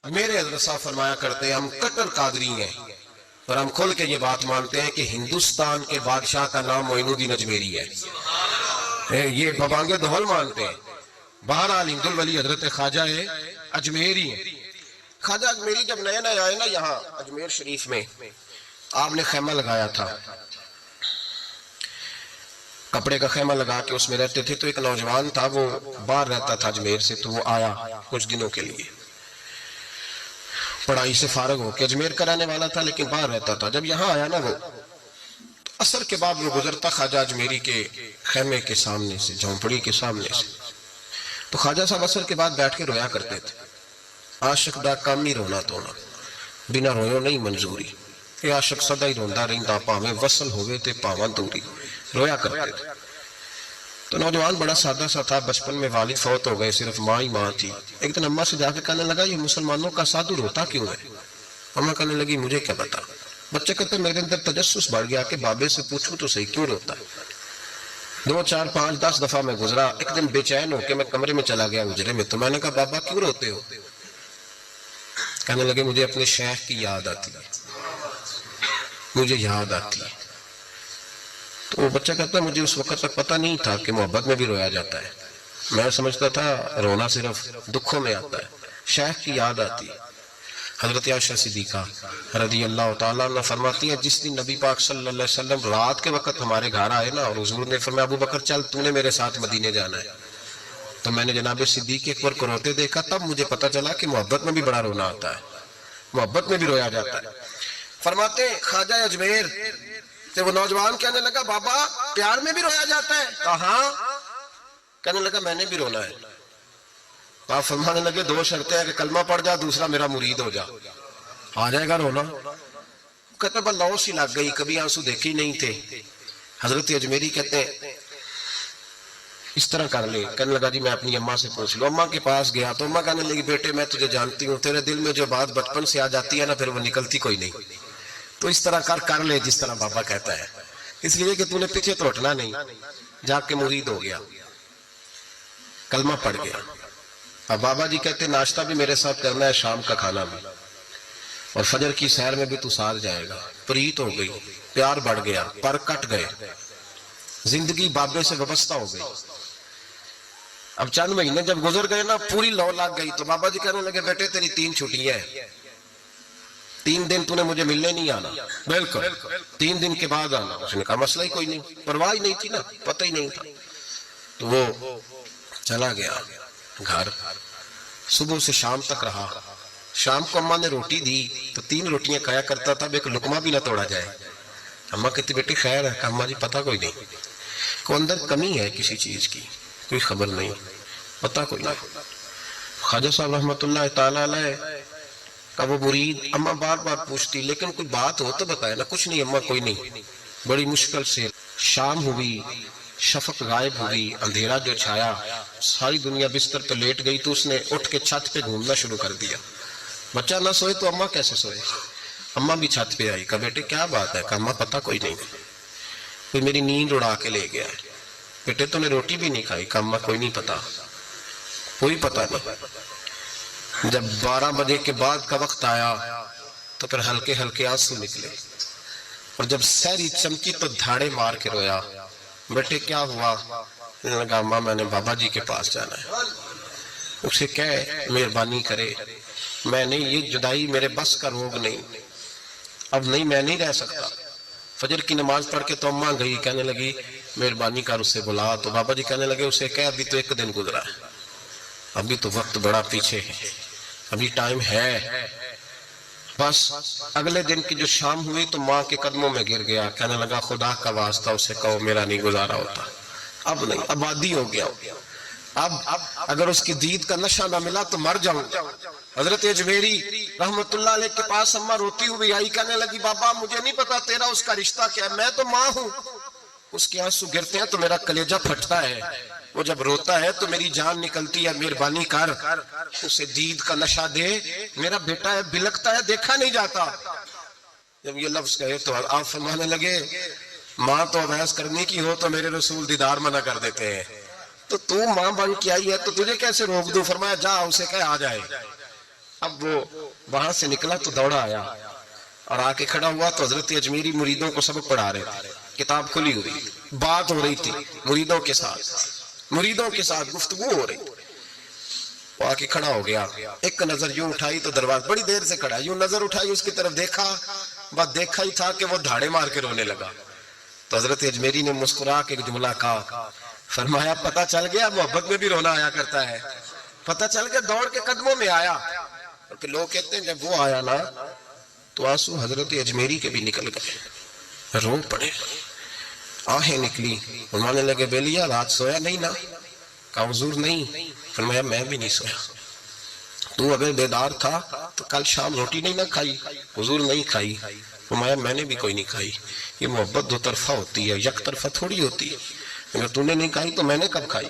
میرے حضرت صاحب فرمایا کرتے ہیں ہم کٹر قادری ہیں اور ہم کھل کے یہ بات مانتے ہیں کہ ہندوستان کے بادشاہ کا نام معین الدین اجمیری ہے، یہ ببانگے دہل مانتے ہیں۔ بہرحال ہند الولی حضرت خواجہ اجمیری ہیں۔ خواجہ اجمیری جب نئے نئے آئے نا یہاں اجمیر شریف میں، آپ نے خیمہ لگایا تھا، کپڑے کا خیمہ لگا کے اس میں رہتے تھے۔ تو ایک نوجوان تھا، وہ باہر رہتا تھا اجمیر سے، تو وہ آیا کچھ دنوں کے لیے، پڑھائی سے فارغ ہو کے، اجمیر کا رہنے والا تھا لیکن باہر رہتا تھا۔ جب یہاں آیا نا وہ، عصر کے بعد وہ گزرتا خواجہ اجمیری کے خیمے کے سامنے سے، جھونپڑی کے سامنے سے، تو خواجہ صاحب عصر کے بعد بیٹھ کے رویا کرتے تھے۔ عاشق دا کام ہی رونا تونا، بنا رویوں نہیں منظوری، کہ عاشق سدا ہی روندا رہندا، پاویں وصل ہوئے تے پاواں دوری، رویا کرتے تھے۔ تو نوجوان بڑا سادہ سا تھا، بچپن میں والد فوت ہو گئے، صرف ماں ہی ماں تھی۔ ایک دن اماں سے جا کے کہنے لگا یہ مسلمانوں کا سادھو روتا کیوں ہے؟ اماں کہنے لگی مجھے کیا پتا۔ بچے کہتے میرے اندر تجسس بڑھ گیا کہ بابے سے پوچھوں تو صحیح کیوں روتا ہے۔ 2 4 5 10 دفعہ میں گزرا، ایک دن بے چین ہو کے میں کمرے میں چلا گیا حجرے میں، تو میں نے کہا بابا کیوں روتے ہو؟ کہنے لگے مجھے اپنے شیخ کی یاد آتی ہے، مجھے یاد آتی ہے۔ تو وہ بچہ کہتا ہے مجھے اس وقت تک پتہ نہیں تھا کہ محبت میں بھی رویا جاتا ہے، میں سمجھتا تھا رونا صرف دکھوں میں آتا ہے، شیخ کی یاد آتی ہے۔ حضرت عائشہ صدیقہ رضی اللہ تعالیٰ عنہ فرماتی ہیں جس دن نبی پاک صلی اللہ علیہ وسلم رات کے وقت ہمارے گھر آئے نا، اور حضور نے فرمایا ابو بکر چل تو نے میرے ساتھ مدینے جانا ہے، تو میں نے جناب صدیق اکبر کو روتے دیکھا، تب مجھے پتہ چلا کہ محبت میں بھی بڑا رونا آتا ہے، محبت میں بھی رویا جاتا ہے۔ فرماتے ہیں خواجہ اجمیر، تو وہ نوجوان کہنے لگا بابا پیار میں بھی رویا جاتا ہے؟ کہا ہاں۔ کہنے لگا میں نے بھی رونا ہے۔ آپ فرمانے لگے 2 شرطیں ہیں کہ کلمہ پڑھ جا، دوسرا میرا مرید ہو جا، آ جائے گا رونا؟ کہتے ہیں لو سی لگ گئی، کبھی آنسو دیکھے ہی نہیں تھے۔ حضرت اجمیری کہتے ہیں اس طرح کر لے۔ کہنے لگا جی میں اپنی اماں سے پوچھ لوں۔ اماں کے پاس گیا تو اماں کہنے لگی بیٹے میں تجھے جانتی ہوں، تیرے دل میں جو بات بچپن سے آ جاتی ہے نا پھر وہ نکلتی کوئی نہیں، تو اس طرح کر لے جس طرح بابا کہتا ہے، اس لیے کہ تو نے پیچھے تو ہٹنا نہیں۔ جا کے مرید ہو گیا، کلمہ پڑھ گیا۔ اب بابا جی کہتے ناشتہ بھی میرے ساتھ کرنا ہے، شام کا کھانا بھی، اور فجر کی سیر میں بھی تو ساتھ جائے گا۔ پریت ہو گئی، پیار بڑھ گیا، پر کٹ گئے، زندگی بابے سے وابستہ ہو گئی۔ اب چند مہینے جب گزر گئے نا پوری لو لگ گئی، تو بابا جی کہنے لگے بیٹے تیری 3 چھٹیاں ہیں، 3 دن تو نے مجھے ملنے نہیں آنا، بالکل 3 دن کے بعد آنا۔ اس نے کہا مسئلہ ہی کوئی نہیں، پرواہ ہی نہیں تھی نا، پتہ ہی نہیں تھا۔ تو وہ چلا گیا گھر، صبح سے شام تک رہا۔ شام کو اماں نے روٹی دی تو 3 روٹیاں کھایا کرتا تھا، ایک لقمہ بھی نہ توڑا جائے۔ اماں کہتی بیٹی خیر ہے؟ اماں جی پتہ کوئی نہیں، کو اندر کمی ہے کسی چیز کی، کوئی خبر نہیں، پتہ کوئی نہیں۔ خواجہ صاحب رحمۃ اللہ تعالیٰ علیہ کا وہ مرید، اماں بار بار پوچھتی لیکن کوئی بات ہو تو بتائے نا، کچھ نہیں اماں کوئی نہیں۔ بڑی مشکل سے شام ہوئی، شفق غائب ہوئی، اندھیرا جو چھایا، ساری دنیا بستر پہ لیٹ گئی، تو اس نے اٹھ کے چھت پہ گھومنا شروع کر دیا۔ بچہ نہ سوئے تو اماں کیسے سوئے؟ اماں بھی چھت پہ آئی، کہا بیٹے کیا بات ہے؟ کہا اماں پتہ کوئی نہیں، کوئی میری نیند اڑا کے لے گیا ہے۔ بیٹے تو نے روٹی بھی نہیں کھائی؟ کہا اماں کوئی نہیں پتا، کوئی پتہ نہیں۔ جب 12 بجے کے بعد کا وقت آیا تو پھر ہلکے ہلکے آنسو نکلے، اور جب سحری چمکی تو دھاڑے مار کے رویا۔ بیٹے کیا ہوا؟ انہوں نے کہا اماں میں نے بابا جی کے پاس جانا ہے، اسے کہے مہربانی کرے، میں نہیں، یہ جدائی میرے بس کا روگ نہیں، اب نہیں میں نہیں رہ سکتا۔ فجر کی نماز پڑھ کے تو اماں گئی، کہنے لگی مہربانی کر اسے بلا۔ تو بابا جی کہنے لگے اسے کہے ابھی تو 1 دن گزرا ہے، ابھی تو وقت بڑا پیچھے ہے، ابھی ٹائم ہے۔ بس اگلے دن کی جو شام ہوئی تو ماں کے قدموں میں گر گیا، کہنے لگا خدا کا واسطہ اسے کہو میرا نہیں گزارا ہوتا، اب نہیں، اب عادی ہو گیا، اب اگر اس کی دید کا نشہ نہ ملا تو مر جاؤں۔ حضرت اجمیری رحمت اللہ علیہ کے پاس اماں روتی ہوئی آئی، کہنے لگی بابا مجھے نہیں پتا تیرا اس کا رشتہ کیا ہے، میں تو ماں ہوں، اس کے آنسو گرتے ہیں تو میرا کلیجہ پھٹتا ہے، وہ جب روتا ہے تو میری جان نکلتی ہے، مہربانی کر اسے دید کا نشہ دے، میرا بیٹا ہے بلکتا ہے دیکھا نہیں جاتا۔ جب یہ لفظ کہے تو آپ فرمانے لگے ماں تو عویس کرنے کی ہو تو میرے رسول دیدار منع کر دیتے ہیں، تو ماں بن کے آئی ہے تو تجھے کیسے روک دوں؟ فرمایا جا اسے کہے آ جائے۔ اب وہ وہاں سے نکلا تو دوڑا آیا اور آ کے کھڑا ہوا تو حضرت اجمیری مریدوں کو سبق پڑھا رہے تھے، کتاب کھلی ہوئی، بات ہو رہی تھی مریدوں کے ساتھ گفتگو ہو رہی۔ وہ آ کے کھڑا ہو گیا، ایک نظر یوں اٹھائی تو دروازہ، بڑی دیر سے کھڑا، یوں نظر اٹھائی اس کی طرف دیکھا، بس دیکھا ہی تھا کہ وہ دھاڑے مار کے رونے لگا۔ تو حضرت اجمیری نے مسکرا کے ایک جملہ کہا، فرمایا پتہ چل گیا محبت میں بھی رونا آیا کرتا ہے، پتہ چل گیا، دوڑ کے قدموں میں آیا۔ کہ لوگ کہتے ہیں جب وہ آیا نا تو آنسو حضرت اجمیری کے بھی نکل گئے، رو پڑے، آہیں نکلی، فرمانے لگے بیلیا رات سویا نہیں نا؟ کہا حضور نہیں۔ فرمایا میں بھی نہیں سویا، تو اگر بیدار تھا تو کل شام روٹی نہیں نہ کھائی؟ حضور نہیں کھائی۔ فرمایا میں نے بھی کوئی نہیں کھائی، یہ محبت دو طرفہ ہوتی ہے، یک طرفہ تھوڑی ہوتی ہے، اگر تو نے نہیں کھائی تو میں نے کب کھائی؟